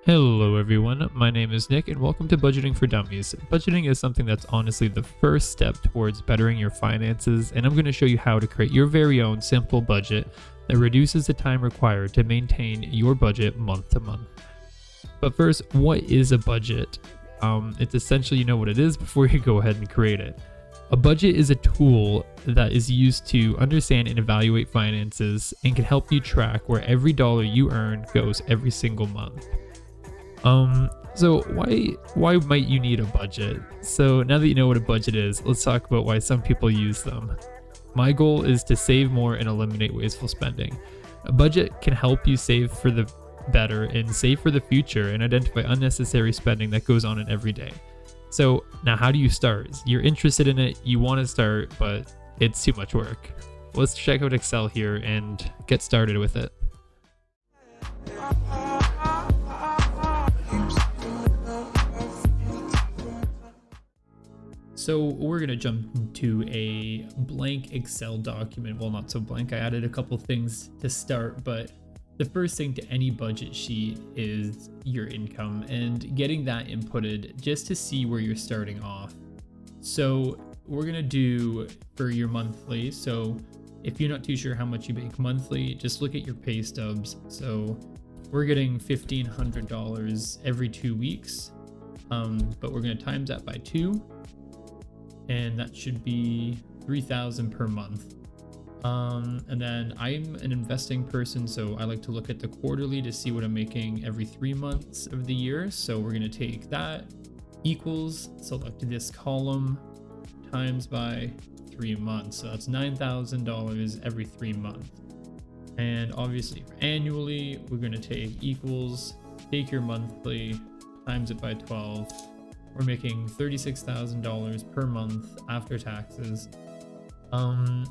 Hello everyone, my name is Nick and welcome to Budgeting for Dummies. Budgeting is something that's honestly the first step towards bettering your finances, and I'm going to show you how to create your very own simple budget that reduces the time required to maintain your budget month to month. But first, what is a budget? It's essentially you know what it is before you go ahead and create it. A budget is a tool that is used to understand and evaluate finances and can help you track where every dollar you earn goes every single month. So why might you need a budget? So now that you know what a budget is, let's talk about why some people use them. My goal is to save more and eliminate wasteful spending. A budget can help you save for the better and save for the future and identify unnecessary spending that goes on in every day. So now how do you start? You're interested in it, you want to start, but it's too much work. Let's check out Excel here and get started with it. So we're going to jump into a blank Excel document. Well, not so blank. I added a couple things to start, but the first thing to any budget sheet is your income and getting that inputted just to see where you're starting off. So we're going to do for your monthly. So if you're not too sure how much you make monthly, just look at your pay stubs. So we're getting $1,500 every 2 weeks, but we're going to times that by 2. And that should be $3,000 per month. And then I'm an investing person, so I like to look at the quarterly to see what I'm making every 3 months of the year. So we're going to take that equals, select this column, times by 3 months. So that's $9,000 every 3 months. And obviously for annually, we're going to take equals, take your monthly, times it by 12. We're making $36,000 per month after taxes. So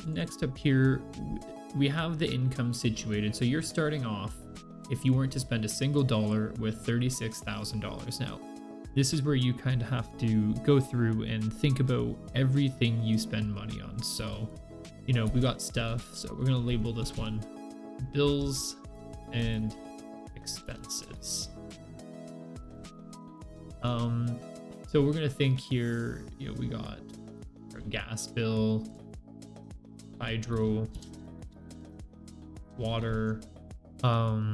next up here, we have the income situated. So you're starting off, if you weren't to spend a single dollar, with $36,000. Now, this is where you kind of have to go through and think about everything you spend money on. So, we got stuff. So we're going to label this one bills and expenses. So we're gonna think here, we got our gas bill, hydro, water, car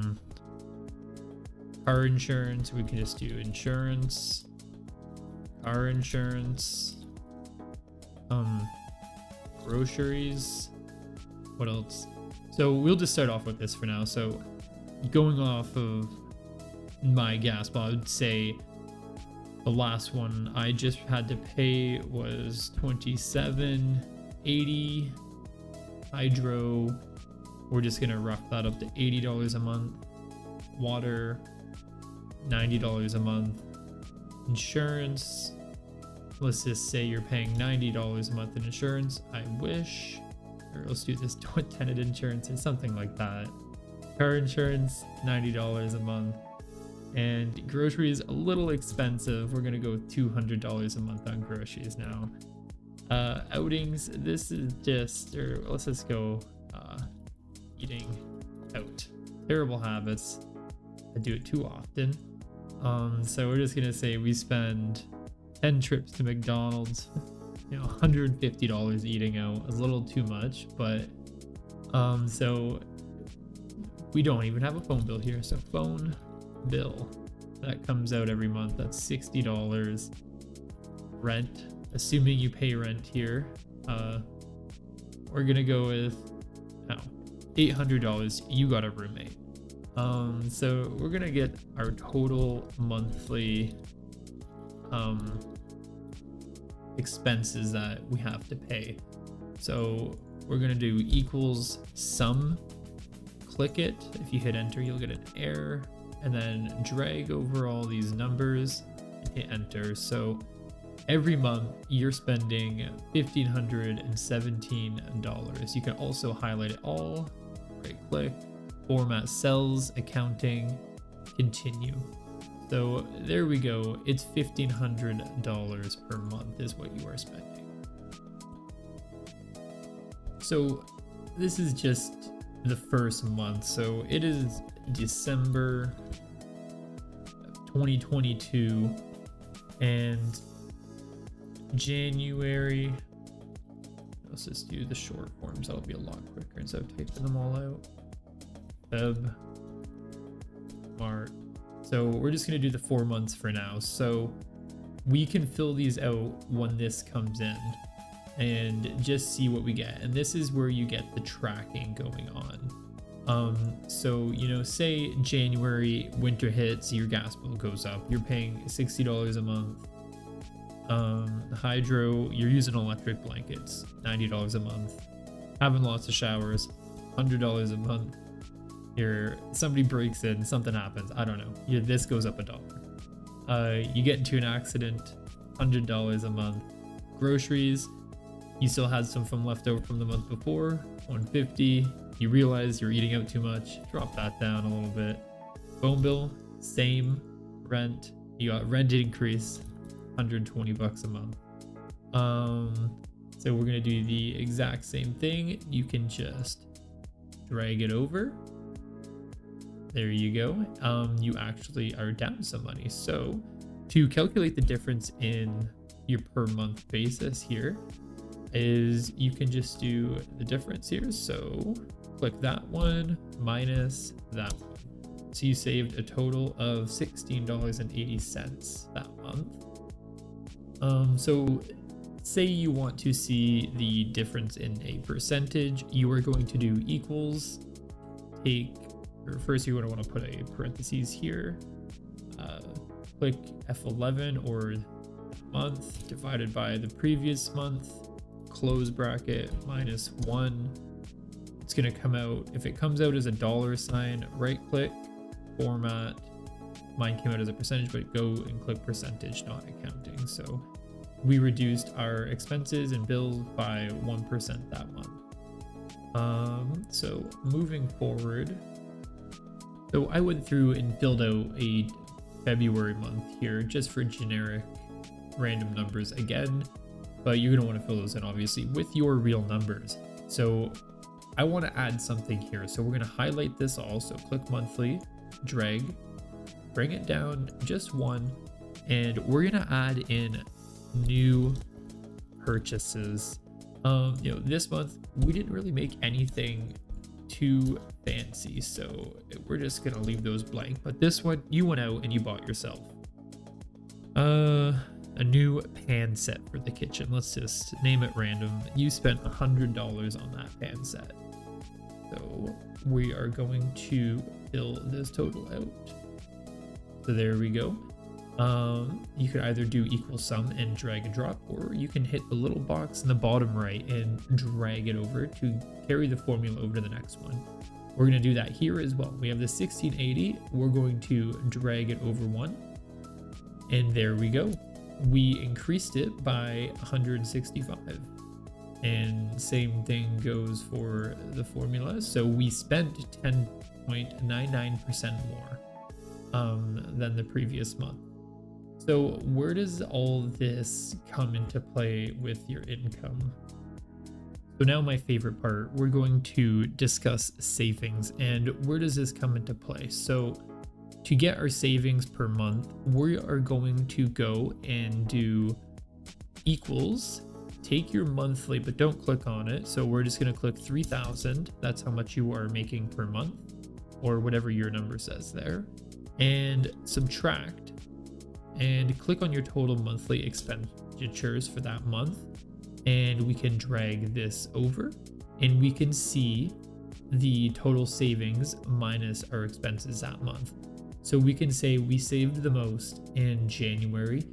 insurance. We can just do insurance, car insurance, groceries. What else? So we'll just start off with this for now. So going off of my gas bill, I would say the last one I just had to pay was $27.80. Hydro, we're just gonna rough that up to $80 a month. Water, $90 a month. Insurance, let's just say you're paying $90 a month in insurance. I wish, or let's do this tenant insurance or something like that. Car insurance, $90 a month. And groceries, a little expensive. We're gonna go with $200 a month on groceries now. Outings, this is just, or let's just go eating out. Terrible habits. I do it too often. So we're just gonna say we spend 10 trips to McDonald's. $150 eating out. A little too much, but so we don't even have a phone bill here. So phone bill that comes out every month, that's $60. Rent, assuming you pay rent here, we're gonna go with $800. You got a roommate. So we're gonna get our total monthly expenses that we have to pay. So we're gonna do equals sum, click it. If you hit enter, you'll get an error, and then drag over all these numbers and hit enter. So every month you're spending $1,517. You can also highlight it all, right click, format cells, accounting, continue. So there we go. It's $1,500 per month is what you are spending. So this is just the first month, so it is December 2022 and January. Let's just do the short forms. That'll be a lot quicker instead of typing them all out. Feb, March. So we're just going to do the 4 months for now. So we can fill these out when this comes in and just see what we get. And this is where you get the tracking going on. So, you know, say January winter hits, your gas bill goes up. You're paying $60 a month. Hydro, you're using electric blankets, $90 a month. Having lots of showers, $100 a month. Somebody breaks in, something happens, I don't know. This goes up $1. You get into an accident, $100 a month. Groceries, you still had some from left over from the month before, $150. You realize you're eating out too much, drop that down a little bit. Phone bill, same. Rent, you got rent increase, $120 a month. So we're gonna do the exact same thing. You can just drag it over. There you go. You actually are down some money. So to calculate the difference in your per month basis here is you can just do the difference here. So click that one minus that one. So you saved a total of $16.80 that month. So say you want to see the difference in a percentage, you are going to do equals, first you're going to want to put a parentheses here, click F11 or month divided by the previous month, close bracket minus 1. It's going to come out, if it comes out as a $sign, right click, format. Mine came out as a percentage, but go and click percentage, not accounting. So we reduced our expenses and bills by 1% that month. So moving forward, so I went through and filled out a February month here just for generic random numbers again, but you're gonna want to fill those in obviously with your real numbers. So I want to add something here. So we're going to highlight this all. So click monthly, drag, bring it down just one, and we're going to add in new purchases. This month we didn't really make anything too fancy, so we're just going to leave those blank. But this one, you went out and you bought yourself a new pan set for the kitchen. Let's just name it random. You spent $100 on that pan set. So we are going to fill this total out. So there we go. You could either do equal sum and drag and drop, or you can hit the little box in the bottom right and drag it over to carry the formula over to the next one. We're going to do that here as well. We have the 1680. We're going to drag it over one. And there we go. We increased it by 165. And same thing goes for the formula. So we spent 10.99% more than the previous month. So where does all this come into play with your income? So now my favorite part, we're going to discuss savings and where does this come into play? So to get our savings per month, we are going to go and do equals, take your monthly, but don't click on it. So we're just going to click 3,000. That's how much you are making per month, or whatever your number says there, and subtract, and click on your total monthly expenditures for that month. And we can drag this over and we can see the total savings minus our expenses that month. So we can say we saved the most in January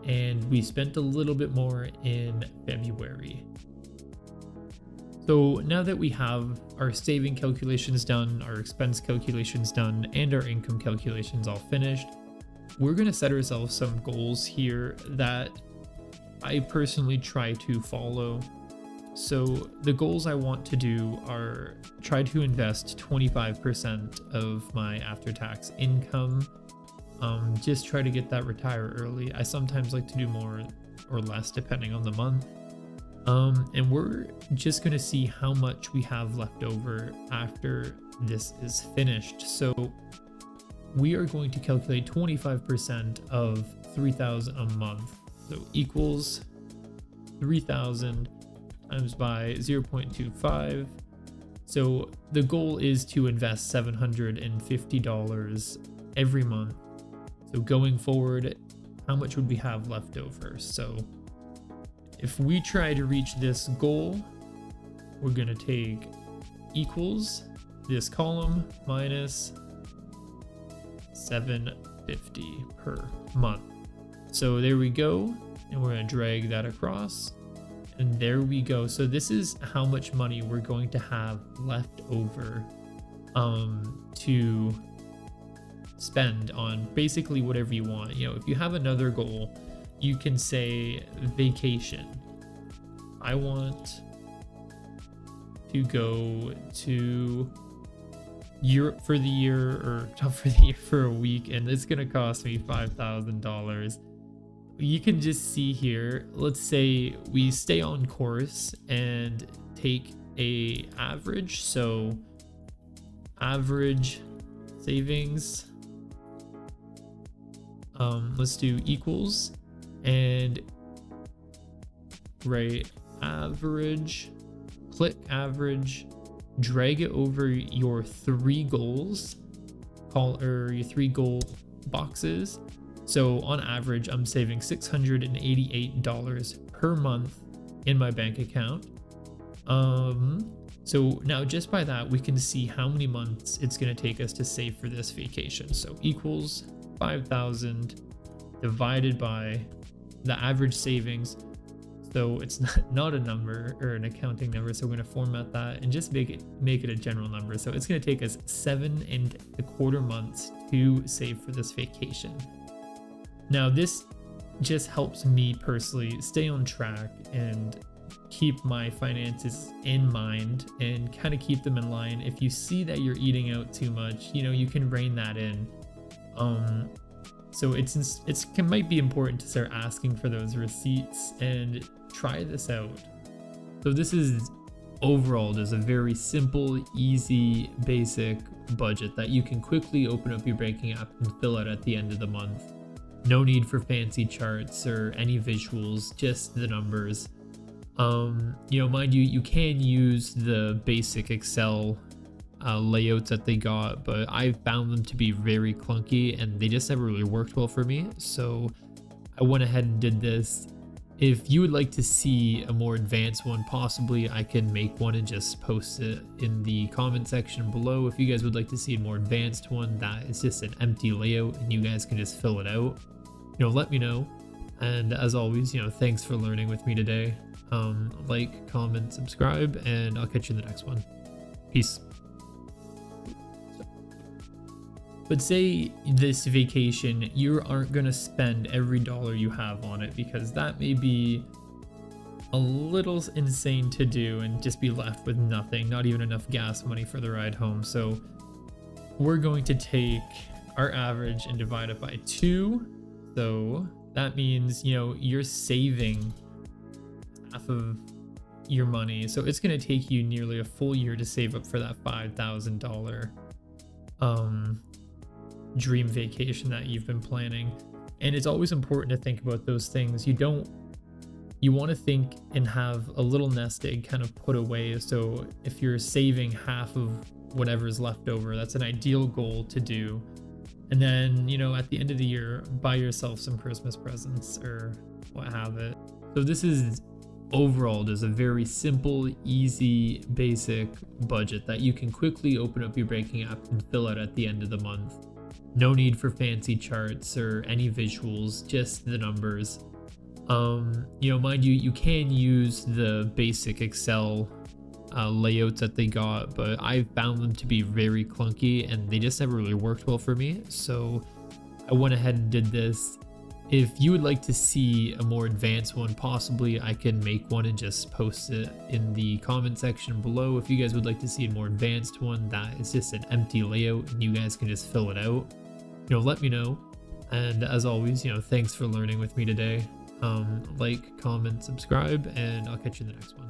and we spent a little bit more in February. So now that we have our saving calculations done, our expense calculations done, and our income calculations all finished, we're going to set ourselves some goals here that I personally try to follow. So the goals I want to do are try to invest 25% of my after-tax income. Just try to get that retired early. I sometimes like to do more or less depending on the month. And we're just going to see how much we have left over after this is finished. So we are going to calculate 25% of 3,000 a month. So equals 3,000 times by 0.25. So the goal is to invest $750 every month. So going forward, how much would we have left over? So if we try to reach this goal, we're going to take equals this column minus 750 per month. So there we go. And we're going to drag that across. And there we go. So this is how much money we're going to have left over to spend on basically whatever you want. You know, if you have another goal, you can say vacation. I want to go to Europe for the year, or not for the year, for a week, and it's gonna cost me $5,000. You can just see here, let's say we stay on course and take a average. So average savings, let's do equals and write average, click average, drag it over your 3 goals, your 3 goal boxes. So on average, I'm saving $688 per month in my bank account. So now just by that, we can see how many months it's going to take us to save for this vacation. So equals 5,000 divided by the average savings. So it's not a number or an accounting number. So we're going to format that and just make it a general number. So it's going to take us 7.25 months to save for this vacation. Now this just helps me personally stay on track and keep my finances in mind and kind of keep them in line. If you see that you're eating out too much, you know, you can rein that in. So it might be important to start asking for those receipts and try this out. So this is overall just a very simple, easy, basic budget that you can quickly open up your banking app and fill out at the end of the month. No need for fancy charts or any visuals, just the numbers. You know, mind you, you can use the basic Excel layouts that they got, but I found them to be very clunky and they just never really worked well for me. So I went ahead and did this. If you would like to see a more advanced one, possibly I can make one and just post it in the comment section below. If you guys would like to see a more advanced one that is just an empty layout and you guys can just fill it out, you know, let me know. And as always, you know, thanks for learning with me today. Like, comment, subscribe, and I'll catch you in the next one. Peace. But say this vacation, you aren't going to spend every dollar you have on it, because that may be a little insane to do and just be left with nothing, not even enough gas money for the ride home. So we're going to take our average and divide it by 2. So that means, you know, you're saving half of your money. So it's going to take you nearly a full year to save up for that $5,000 dream vacation that you've been planning. And it's always important to think about those things. You want to think and have a little nest egg kind of put away. So if you're saving half of whatever's left over, that's an ideal goal to do. And then, you know, at the end of the year, buy yourself some Christmas presents or what have it. So this is overall just a very simple, easy, basic budget that you can quickly open up your banking app and fill out at the end of the month. No need for fancy charts or any visuals, just the numbers. You know, mind you, you can use the basic Excel layouts that they got, but I found them to be very clunky and they just never really worked well for me. So I went ahead and did this. If you would like to see a more advanced one, possibly I can make one and just post it in the comment section below. If you guys would like to see a more advanced one that is just an empty layout and you guys can just fill it out, you know, let me know. And as always, you know, thanks for learning with me today. Like, comment, subscribe, and I'll catch you in the next one.